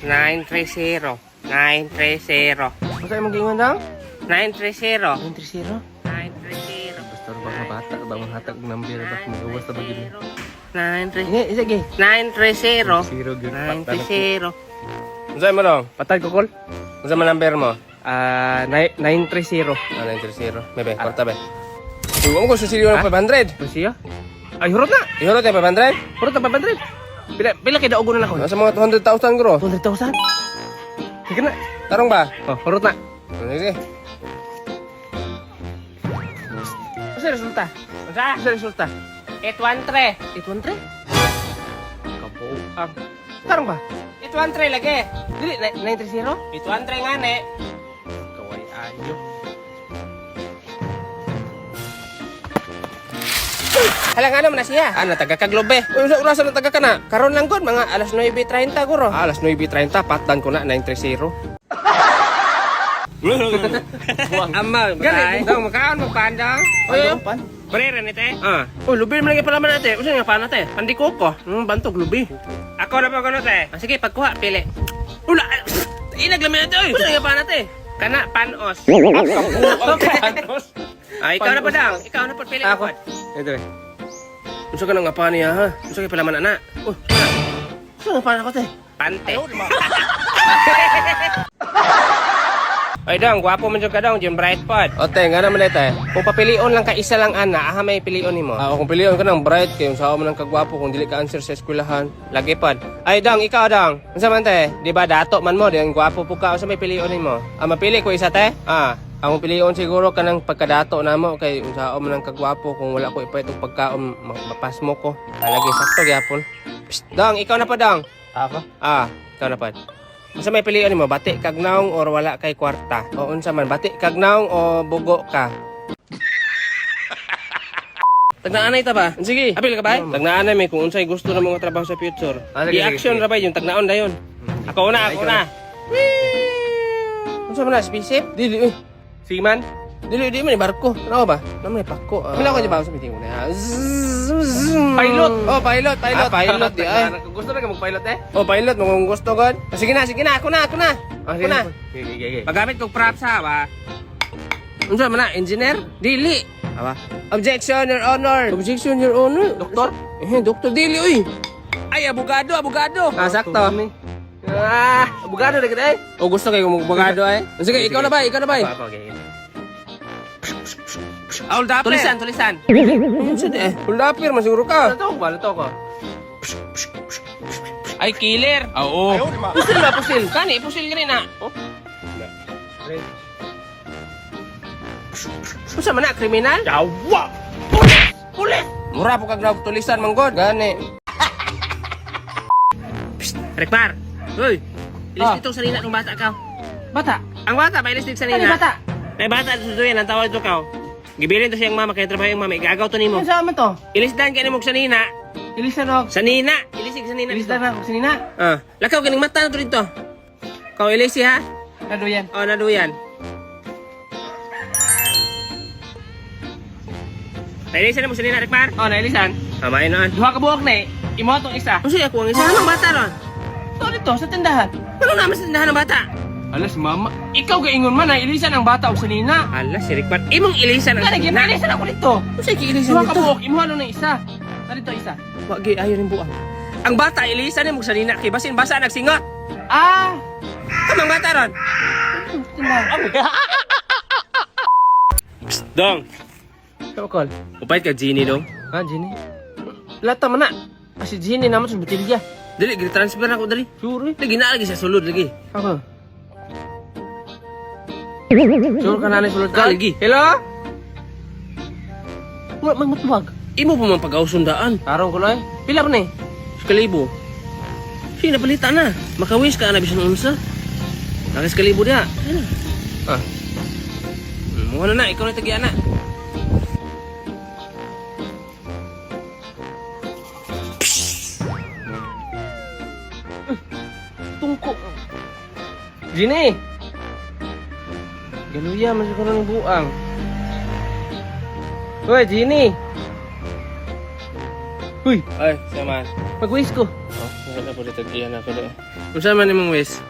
930. 930. Masa yung mag-ingon daw? 930. 930? 930. Basta rin ba mabata ba ang hatag ng number ba? Mag-uwas na ba gini? 930. Sige. 930. 930. 930. Saan mo dong? Patay ko call? Saan mo number mo? 930. 930. Bebe, korta be. Huwag ko susiliw ng 500. Ano siya? Ay, hurot na! Ihurot yung 500? Hurot na 500! Pila kaya daugo na ako? Nasa mga 200,000 guro. 200,000? Sige na. Tarong ba? Oh, hurot na. Sige. Ano sa resulta? Ano sa resulta? 813. 813? Kabuang. Tarong ba? 813 lagi. Dili, 930? 813 nga ne. Kaway ayo. Halang ano man na siya? Ano, taga Kaglobe. Uy, urasa na taga ka na. Karon lang gud mga alas 9:30 guro. Alas 9:30, patdan ko na, 930. Amma, Gani, dong makaon mo panda. Oy, Pan. Brere ni te. Uy, lubi man lagi pala man natin. Usa nga pa natin? Pandiko ko. Bantog, lubi. Ako na pa kuno te. Sige, pagkuha pili. Ula, inaglamin natin, oy. Usa nga pa natin? Kana panos. Panos. Ay, ikaw na pa daw. Ikaw na pa pili Ako. ako. Ito eh. Usa ka nga pa niya, ha? Usa ka pala man ana. Usa nga pa na ko, te? Pante. Oy dong, gwapo man jud ka dong, Jim Bright pod. Ote, nga naman ito eh. Kung papilion lang ka isa lang ana, aha may pilion nimo. Kung pilihan ka ng bright, kayo sa mo ng kagwapo kung dili ka answer sa eskwelahan. Lagi pod. Ay dong, ikaw dong. Unsa man te? Di ba dato man mo, di ang gwapo po ka, unsa may pilion nimo? Mapili ko isa te? Ang pilion siguro kanang pagkadato namo kay unsa mo ng kagwapo kung wala ko ipait og pagkaon mapas mo ko. Lagi sakto gyapon. Psst, dong, ikaw na pa dong. Ako? Ikaw na pa. Unsa may pilion nimo? Bati kag naong or wala kay kwarta? O unsa man, bati kag naong o bugo ka? Tagnaanay ta ba? Sige, apil ka ba? Tagnaanay may kung unsay gusto na mga trabaho sa future. Sige, I-action sige. ra ba yung tagnaon dayon? Ako una, ako una. Unsa man na spisip? Dili, uy. Siman? Dili man, barko. Ano ba? Naman pako. Wala ko di ba sa meeting mo na? Pilot. Oh, pilot. Pilot di ay. Ay. Gusto na ka mag-pilot eh? Oh, pilot mo kung gusto god. Sige na, ako na. Ako na. Sige. Magamit kog props ha ba? Unsa man na, engineer? Dili. Aba? Objection, your honor. Objection, your honor. Doktor? Doktor dili uy. Ay, abogado. Sakto. Abogado na kita eh. O gusto kayo kung abogado ay? Sige, ikaw na ba? Okay. Hold up. Tulisan. Unsa di eh? Huldapir, masiguro ka. Lato ko. Ay, killer. Oo. Pusil ba, pusil? Kani, pusil ka rin ha. Oh. Unsa man na, kriminal? Yawa! Pulis! Mura po kag tulisan, manggod. Gani. Rekpar. Uy, ilis dito sa nina kung bata ka. Bata? Ang bata, pa ilis dito sa nina. Ano bata? May bata dito doon, ang tawag dito ka. Gibilin to siyang mama, kaya trabaho yung mama, igagaw to nimo. Ano sa amin to? Ilisdan ka ni mo sa nina. Ilisan ako. Sa nina. Ilisig sa nina. Ilisan ako. Sinina. Lakaw, kining mata na to dito. Kau ilisi ha? Nado yan. O, naduyan. Nailisan na mo sa nina, Rekpar? Nailisan. Main noon. Duha ka buhok na eh. Imo itong isa. Ano siya ako ang isa ng bata ron? Ito dito, sa tindahan. Ano naman sa tindahan ng bata? Alas, mama. Ikaw kaingon man na ilisan ang bata o sinina. Ala, si Rekpar. Imong ilisan ang Kaya nina. ilisan ako dito. Ano siya kiilisan Duha ka dito? buhok. Imo ano na isa. Dito isa. Wag, ayaw rin buang. Ang bata, ilisan ni mo sa nina. Kay basin basa nagsingot. Kamang bata ron. Tindahan. Psst, dong. Ikaw, call. Upayt ka, Genie, dong. Jenny. Lata man na. Kasi Jenny naman sa butilya. Dili, gini-transfer na ako, dali. Sure. Lagi na lagi sa sulod, lagi. Ako. Sure ka na sulod ka? Lagi. Hello? Wala, magmatwag. Imo pa man pag-ausundaan. Tarong ko na eh. Pila pa na eh. Kalibo. Sige, napalita na. Makawis ka na bisan unsa. Nakis kalibo dia. Muna na, ikaw na tagi ana. Tungko. Jenny! Galuya, masih ko ng buang. Hoy, Jenny! Huy, Ay, sama. mag-wish ko. Oh, Wala po dito iyan ako doon. Kung saan man imong wis?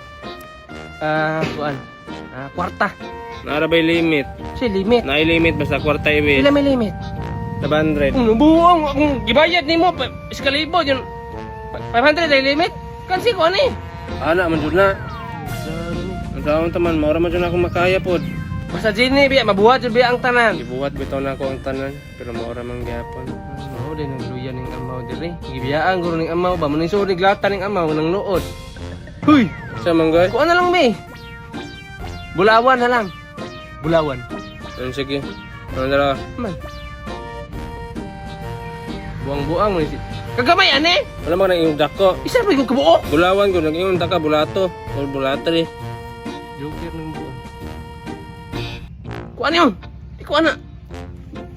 Kuan. Kwarta. Naarabay limit. Si limit. Na-limit basta kwarta iwis. Pila may limit? 700. Buong akong gibayad nimo iskalibo yun. 500 ay limit. Kansi ko ani. Ana man jud na. Ang taon taman maura man jud na akong makaya pod. Basta Jenny biya mabuhat jud biya ang tanan. Gibuhat bitaw na ako ang tanan pero maura man gyapon. Mao din ang luya ning amaw diri. Gibiyaan guro ning amaw ba man sud niglata ning amaw nang nuod. Huy, Sa manggay? kuan na lang be. Bulawan na lang. Bulawan. Sige. Ano dara? Man. Buang-buang mo si. Kagamay ani. Wala man nang iyong dako. Isa pa yung kabuo. Bulawan ko nang iyong daka bulato or bulatri. Joker ng buo. Kuan yun. Ikaw ana.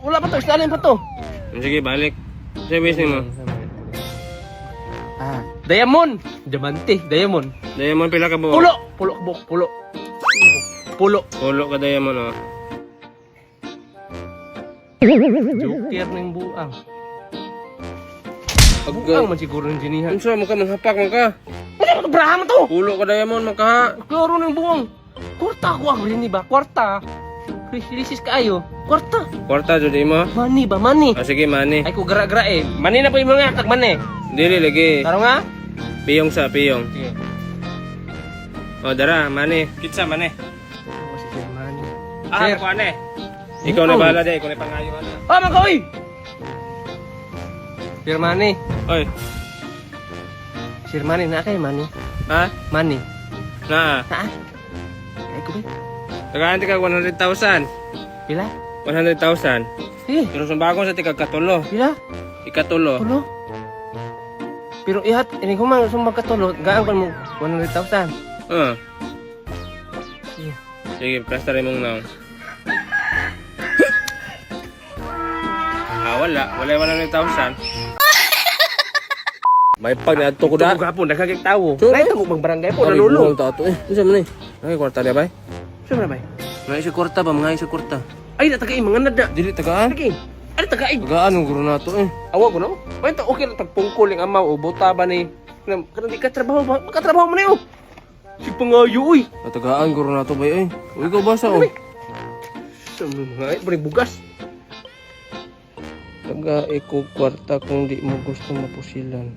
Wala pa to, istalin pa to. Sige, balik. Sa wis mo. Diamond. Diamante, diamond. Diamond pila ka buo? Pulo. Pulo kabuk, pulo. Pulo. Pulo ka diamond oh. Joker ng buang. Buang man siguro ng jinihan. Unsa mo ka manghapak man ka? Wala pa to, braham to. Pulo ka diamond man ka. Klaro ng buang. Kwarta ko ang rini ba? Kwarta. Krisis kaayo. Kwarta. Kwarta jud imo. Money ba? Money. Sige, mani. Ay ko gara-gara eh. Money na po yung mga tag money. Dili lagi. Taro nga? Piyong sa piyong. Sige. O dara, mani. Kitsa mani. Ako si Sir Money. Sir, ko ane. Ikaw na bala de, ikaw na pangayo ana. Oh, magawi! Sir Money. Oy, Sir Money, na kay Money. ha? Money. Na. Ha? Ay ko ba? Tagaan ka 100,000. Pila? 100,000. Eh, Pero sumbagong sa tika katulo. pila? Ikatulo. Tulo? Pero ihat, ini ko man sumbag katulo, gaan ko mo 100,000. Sige. Sige, plaster mong naong. Wala. Wala 100,000. May pag naadto ko da. Tugo gapon, nakakiktawo. Sure. Nay tamo bang barangay po, Ay, nanulong. buhol tato eh. Unsa man ni? Ay, kwarta dia bay. Siyempre ba? Mga isa kwarta ba? Mga isa kwarta. Ay, natagay, mga nada. Dili tagaan. Tagay. Ay, tagay. Tagaan ang guro nato eh. Awa ko no? Ay, okay lang tagpungkol yung amaw o bota ba ni... Kanang di ka trabaho ba? Makatrabaho mo na yun. Si pangayo, uy. Tagaan guro nato bay eh. Uy, ikaw basa oh. Sa mga ay, bugas. Taga iko kwarta kung di mo gusto mapusilan.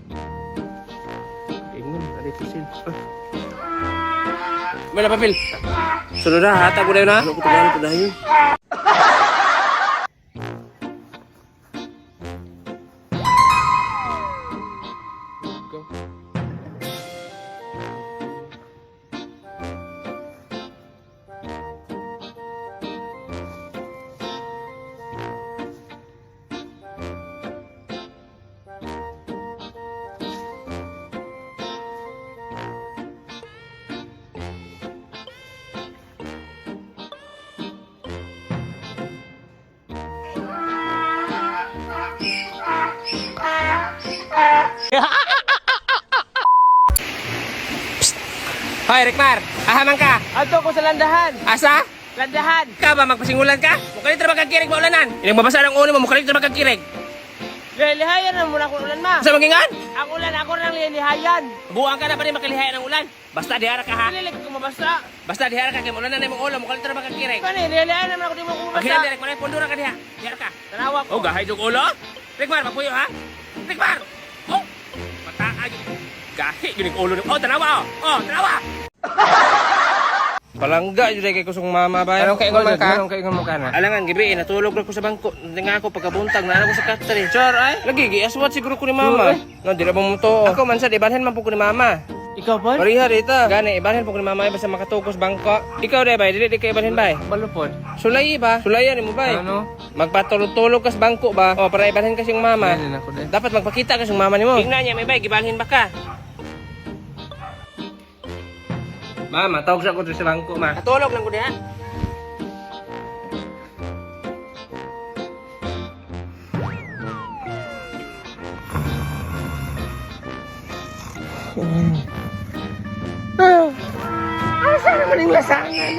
Ingon, ada pusil. May na papel. Sunod na, hatag ko na yun ha. Ano ko tagaan ko dahil. Hoy, Rikmar! Ahaman ka! Ato ko sa landahan. Asa? Landahan. Ka ba? Magpasingulan ka? Mukalit na magkakirig ba ulanan? Ilang mabasa ng uno mo, mukalit na magkakirig. Lilihayan na muna kung ulan ma. Sa mangingan? Ang ulan ako nang lilihayan. Buang ka na pa rin makalihayan ng ulan. Basta dihara ka ha. Lilik ko mabasa. Basta dihara ka kay mo na mong ulo, mukalit na magkakirig. Kani, lilihayan naman ako di mo Pag hinang kumasa. direk, malay pondo na ka diha. Dihara ka. Tanawa ko. Oh, gahay yung ulo? Rikmar, magpuyo ha? Rikmar! Oh! Mataag yung gahi yung ulo. Oh, tanawa oh! Oh, tanawa! Palangga yun kay kusong mama ba? Anong kaingon man ka? Anong kaingon mo ka na? Alangan gabi, natulog na ko sa bangko. Nga ako pagkabuntag, na ako sa katri. Sure, ay? Lagi, giaswat siguro ko ni mama. Sure, No, di na mo to. Ako man sa, ibanhin man po ko ni mama. Ikaw ba? Pariha rita. Gani, ibanhin po ko ni mama basta makatukos bangko. Ikaw de ba? Dili di ka ibanhin ba? Balupod. Sulay ba? Sulayan mo ba? Ano? Magpatulog-tulog ka sa bangko ba? O, para ibanhin ka siyang mama. Ganyan ako din. Dapat magpakita ka siyang mama ni mo. Tingnan niya, may bay, gibalhin ba ka? Mama, tawag sa ko sa bangko ma. Natulog lang ko diha. Asa naman yung lasangan eh?